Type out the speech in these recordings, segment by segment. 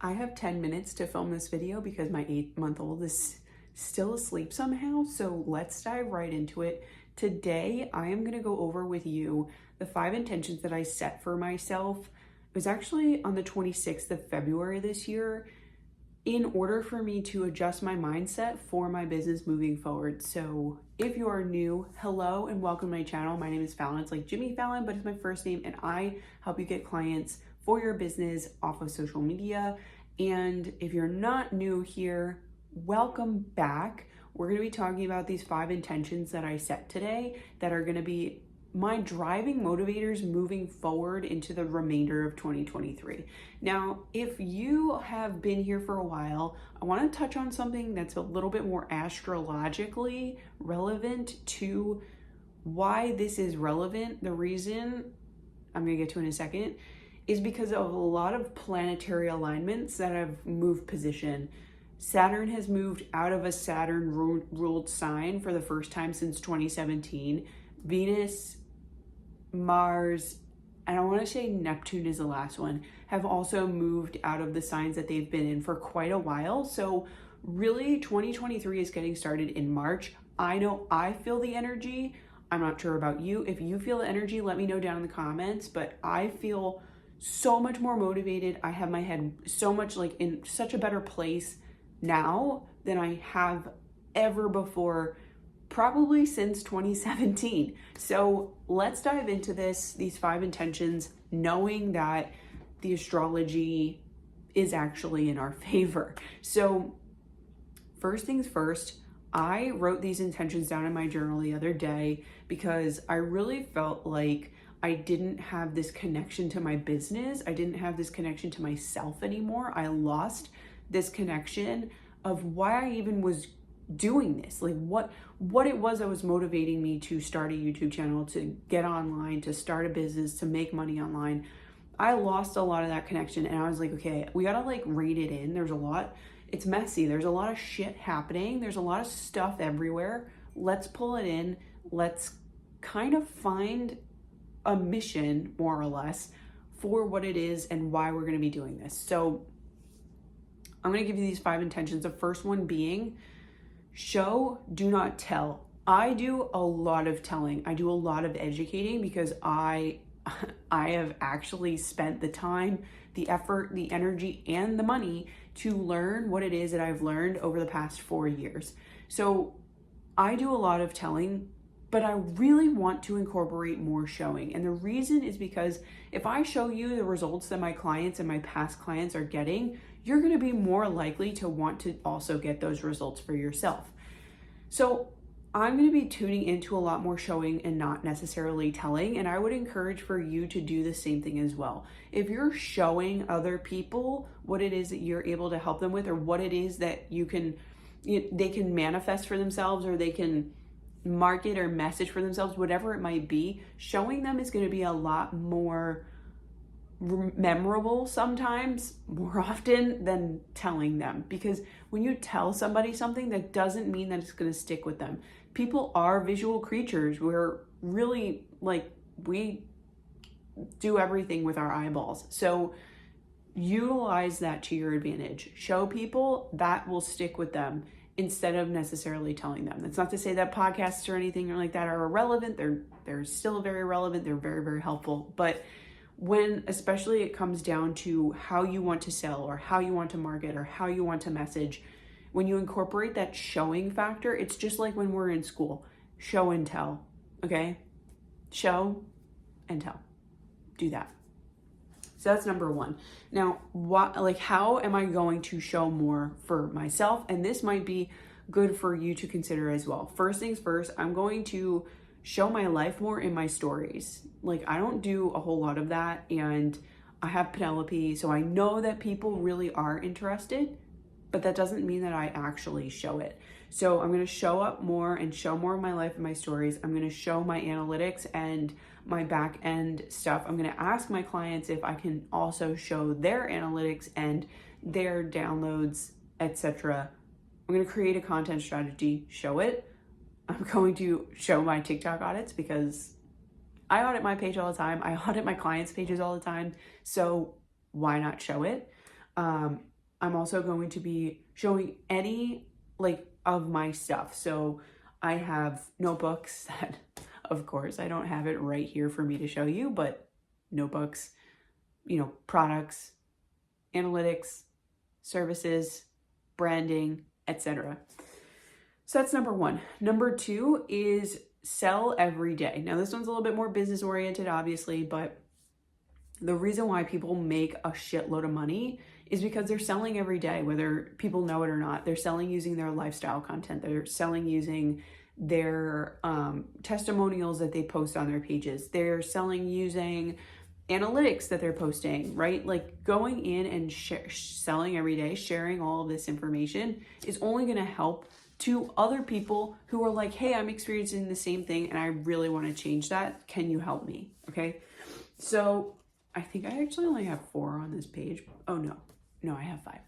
I have 10 minutes to film this video because my 8-month-old is still asleep somehow, so let's dive right into it. Today, I am going to go over with you the 5 intentions that I set for myself. It was actually on the 26th of February this year in order for me to adjust my mindset for my business moving forward. So if you are new, hello and welcome to my channel. My name is Fallon. It's like Jimmy Fallon, but it's my first name, and I help you get clients for your business off of social media. And if you're not new here, welcome back. We're going to be talking about these 5 intentions that I set today that are going to be my driving motivators moving forward into the remainder of 2023. Now, if you have been here for a while, I want to touch on something that's a little bit more astrologically relevant to why this is relevant. The reason I'm going to get to in a second is because of a lot of planetary alignments that have moved position. Saturn has moved out of a Saturn ruled sign for the first time since 2017. Venus, Mars, and I want to say Neptune is the last one, have also moved out of the signs that they've been in for quite a while. So really 2023 is getting started in March. I know I feel the energy. I'm not sure about you. If you feel the energy, let me know down in the comments, but I feel so much more motivated. I have my head so much like in such a better place now than I have ever before, probably since 2017. So let's dive into these 5 intentions, knowing that the astrology is actually in our favor. So first things first, I wrote these intentions down in my journal the other day because I really felt like I didn't have this connection to my business. I didn't have this connection to myself anymore. I lost this connection of why I even was doing this, like what it was that was motivating me to start a YouTube channel, to get online, to start a business, to make money online. I lost a lot of that connection, and I was like, okay, we gotta like rein it in. There's a lot, it's messy, there's a lot of shit happening, there's a lot of stuff everywhere. Let's pull it in. Let's kind of find a mission, more or less, for what it is and why we're going to be doing this. So I'm going to give you these 5 intentions. The first one being show, do not tell. I do a lot of telling. I do a lot of educating because I have actually spent the time, the effort, the energy, and the money to learn what it is that I've learned over the past 4 years. So I do a lot of telling, but I really want to incorporate more showing. And the reason is because if I show you the results that my clients and my past clients are getting, you're going to be more likely to want to also get those results for yourself. So I'm going to be tuning into a lot more showing and not necessarily telling. And I would encourage for you to do the same thing as well. If you're showing other people what it is that you're able to help them with, or what it is that they can manifest for themselves, or they can market or message for themselves, whatever it might be, showing them is going to be a lot more memorable sometimes, more often, than telling them. Because when you tell somebody something, that doesn't mean that it's going to stick with them. People are visual creatures. We're really we do everything with our eyeballs. So utilize that to your advantage. Show people, that will stick with them instead of necessarily telling them. That's not to say that podcasts or anything like that are irrelevant. They're still very relevant. They're very, very helpful. But when especially it comes down to how you want to sell, or how you want to market, or how you want to message, when you incorporate that showing factor, it's just like when we're in school. Show and tell, okay? Show and tell. Do that. So that's number 1. Now, how am I going to show more for myself? And this might be good for you to consider as well. First things first, I'm going to show my life more in my stories. I don't do a whole lot of that, and I have Penelope, so I know that people really are interested, but that doesn't mean that I actually show it. So I'm going to show up more and show more of my life in my stories. I'm going to show my analytics and my back end stuff. I'm going to ask my clients if I can also show their analytics and their downloads, etc. I'm going to create a content strategy, show it. I'm going to show my TikTok audits because I audit my page all the time. I audit my clients' pages all the time. So why not show it? I'm also going to be showing any like of my stuff. So I have notebooks that, of course, I don't have it right here for me to show you, but notebooks, products, analytics, services, branding, etc. So that's number one. Number two is sell every day. Now, this one's a little bit more business oriented, obviously, but the reason why people make a shitload of money is because they're selling every day, whether people know it or not. They're selling using their lifestyle content. They're selling using their testimonials that they post on their pages. They're selling using analytics that they're posting, right? Like going in and selling every day, sharing all of this information is only going to help to other people who are like, hey, I'm experiencing the same thing and I really want to change that. Can you help me? Okay. So I think I actually only have 4 on this page. Oh no, I have 5.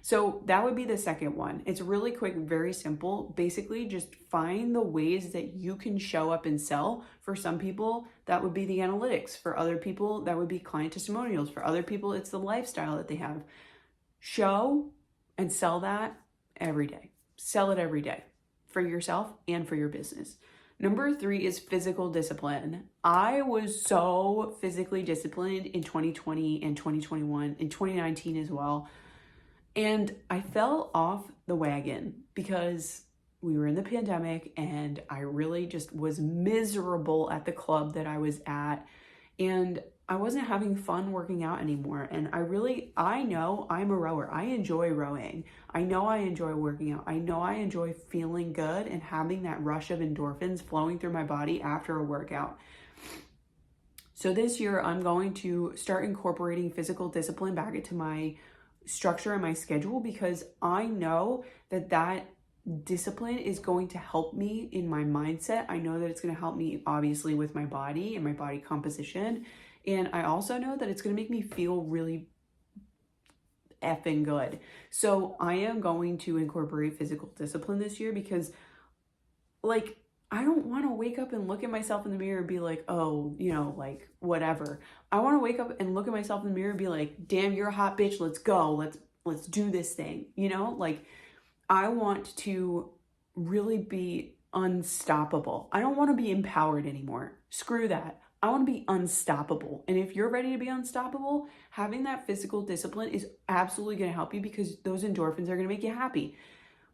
So that would be the second one. It's really quick, very simple. Basically, just find the ways that you can show up and sell. For some people, that would be the analytics. For other people, that would be client testimonials. For other people, it's the lifestyle that they have. Show and sell that every day. Sell it every day for yourself and for your business. Number 3 is physical discipline. I was so physically disciplined in 2020 and 2021, in 2019 as well. And I fell off the wagon because we were in the pandemic and I really just was miserable at the club that I was at. And I wasn't having fun working out anymore. And I know I'm a rower. I enjoy rowing. I know I enjoy working out. I know I enjoy feeling good and having that rush of endorphins flowing through my body after a workout. So this year I'm going to start incorporating physical discipline back into my structure and my schedule because I know that discipline is going to help me in my mindset. I know that it's going to help me obviously with my body and my body composition. And I also know that it's going to make me feel really effing good. So I am going to incorporate physical discipline this year because I don't want to wake up and look at myself in the mirror and be like, oh, whatever. I want to wake up and look at myself in the mirror and be like, damn, you're a hot bitch. Let's go. Let's do this thing. I want to really be unstoppable. I don't want to be empowered anymore. Screw that. I want to be unstoppable. And if you're ready to be unstoppable, having that physical discipline is absolutely going to help you because those endorphins are going to make you happy.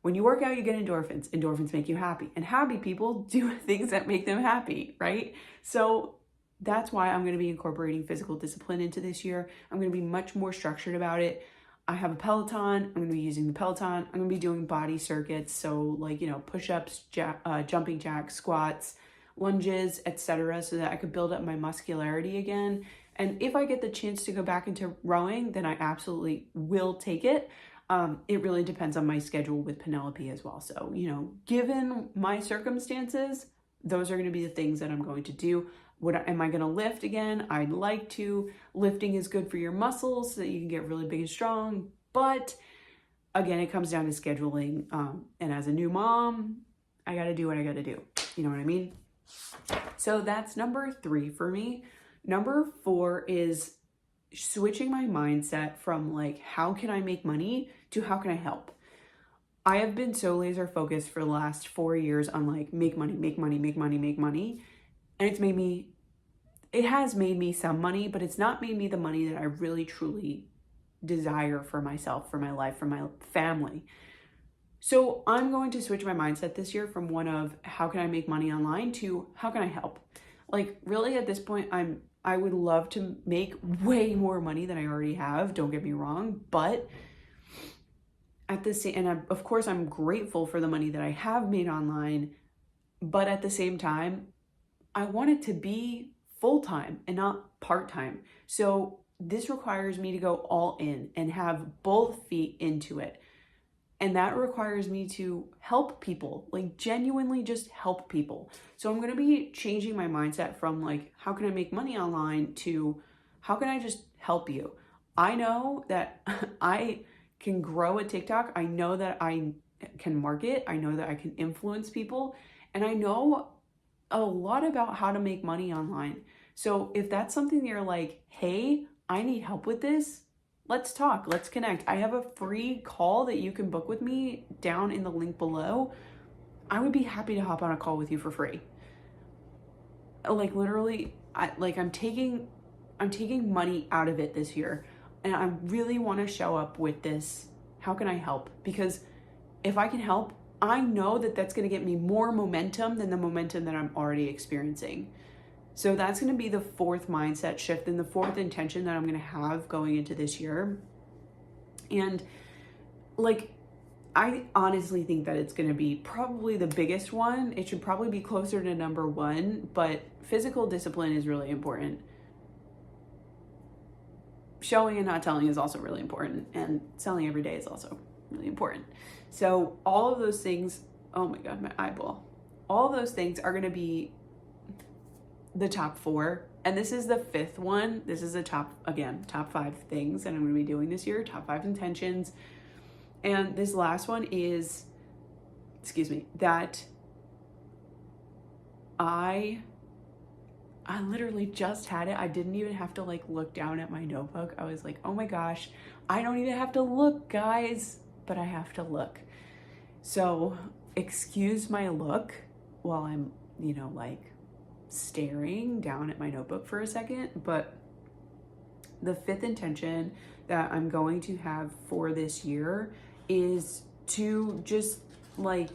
When you work out, you get endorphins. Endorphins make you happy. And happy people do things that make them happy, right? So that's why I'm going to be incorporating physical discipline into this year. I'm going to be much more structured about it. I have a Peloton. I'm going to be using the Peloton. I'm going to be doing body circuits. So push-ups, jumping jacks, squats, lunges, etc. so that I could build up my muscularity again. And if I get the chance to go back into rowing, then I absolutely will take it. It really depends on my schedule with Penelope as well. So, given my circumstances, those are going to be the things that I'm going to do. Am I going to lift again? I'd like to. Lifting is good for your muscles so that you can get really big and strong. But again, it comes down to scheduling. And as a new mom, I got to do what I got to do. You know what I mean? So that's number 3 for me. Number 4 is switching my mindset from how can I make money to how can I help? I have been so laser focused for the last 4 years on make money, make money, make money, make money. And it has made me some money, but it's not made me the money that I really truly desire for myself, for my life, for my family. So I'm going to switch my mindset this year from one of how can I make money online to how can I help? Really at this point, I would love to make way more money than I already have. Don't get me wrong, but at the same, and of course I'm grateful for the money that I have made online, but at the same time, I want it to be full-time and not part-time. So this requires me to go all in and have both feet into it. And that requires me to help people, genuinely just help people. So I'm going to be changing my mindset from how can I make money online to how can I just help you? I know that I can grow a TikTok. I know that I can market. I know that I can influence people. And I know a lot about how to make money online. So if that's something that you're hey, I need help with this, let's talk, let's connect. I have a free call that you can book with me down in the link below. I would be happy to hop on a call with you for free. Like literally, I'm taking money out of it this year, and I really want to show up with this. How can I help? Because if I can help, I know that that's going to get me more momentum than the momentum that I'm already experiencing. So that's going to be the fourth mindset shift and the fourth intention that I'm going to have going into this year. And like, I honestly think that it's going to be probably the biggest one. It should probably be closer to number one, but physical discipline is really important. Showing and not telling is also really important, and selling every day is also really important. So all of those things, oh my God, my eyeball. All of those things are going to be the top four. And this is the fifth one. This is the top 5 things that I'm going to be doing this year, top 5 intentions. And this last one is, that I literally just had it. I didn't even have to like look down at my notebook. I was like, oh my gosh, I don't even have to look, guys, but I have to look. So excuse my look while I'm, like staring down at my notebook for a second. But the fifth intention that I'm going to have for this year is to just like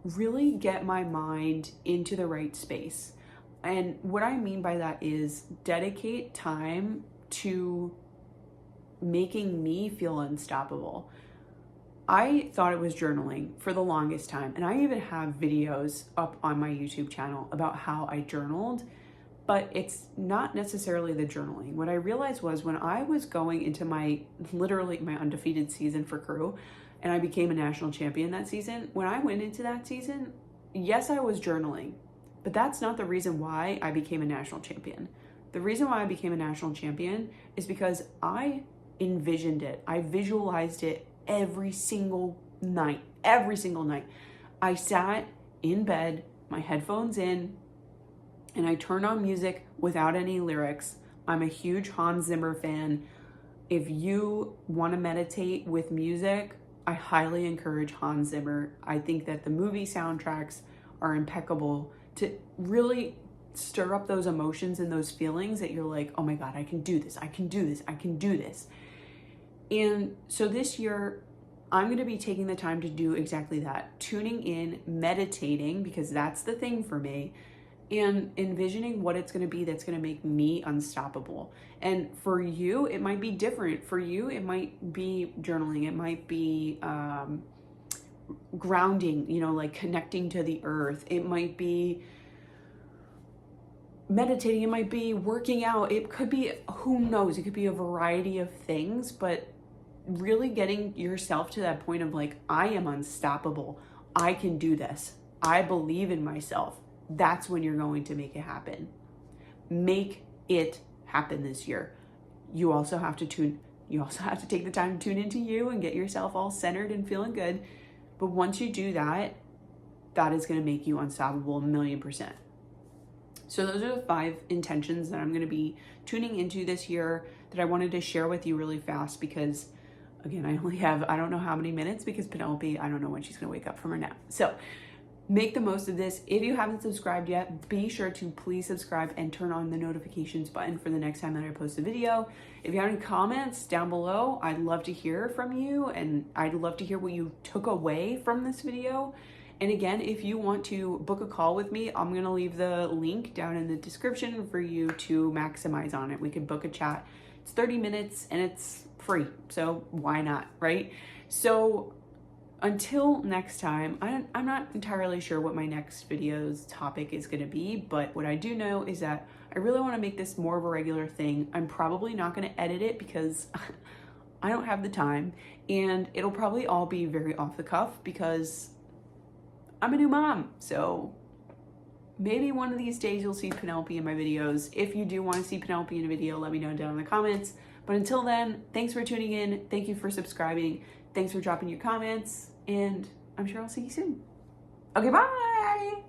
really get my mind into the right space. And what I mean by that is dedicate time to making me feel unstoppable. I thought it was journaling for the longest time. And I even have videos up on my YouTube channel about how I journaled, but it's not necessarily the journaling. What I realized was when I was going into my undefeated season for crew, and I became a national champion that season, when I went into that season, yes, I was journaling, but that's not the reason why I became a national champion. The reason why I became a national champion is because I envisioned it. I visualized it every single night. I sat in bed, my headphones in, and I turned on music without any lyrics. I'm a huge Hans Zimmer fan. If you want to meditate with music, I highly encourage Hans Zimmer. I think that the movie soundtracks are impeccable to really stir up those emotions and those feelings that you're like, oh my God, I can do this. And so this year, I'm going to be taking the time to do exactly that. Tuning in, meditating, because that's the thing for me, and envisioning what it's going to be that's going to make me unstoppable. And for you, it might be different. For you, it might be journaling. It might be grounding, like connecting to the earth. It might be meditating. It might be working out. It could be, who knows? It could be a variety of things, but really getting yourself to that point of like, I am unstoppable. I can do this. I believe in myself. That's when you're going to make it happen. Make it happen this year. You also have to take the time to tune into you and get yourself all centered and feeling good. But once you do that, that is going to make you unstoppable 1,000,000%. So those are the 5 intentions that I'm going to be tuning into this year that I wanted to share with you really fast because, again, I only have, I don't know how many minutes because Penelope, I don't know when she's going to wake up from her nap. So make the most of this. If you haven't subscribed yet, be sure to please subscribe and turn on the notifications button for the next time that I post a video. If you have any comments down below, I'd love to hear from you, and I'd love to hear what you took away from this video. And again, if you want to book a call with me, I'm going to leave the link down in the description for you to maximize on it. We could book a chat. It's 30 minutes and it's free. So why not, right? So until next time, I'm not entirely sure what my next video's topic is going to be, but what I do know is that I really want to make this more of a regular thing. I'm probably not going to edit it because I don't have the time, and it'll probably all be very off the cuff because I'm a new mom. So maybe one of these days you'll see Penelope in my videos. If you do want to see Penelope in a video, let me know down in the comments. But until then, thanks for tuning in. Thank you for subscribing. Thanks for dropping your comments, and I'm sure I'll see you soon. Okay, bye.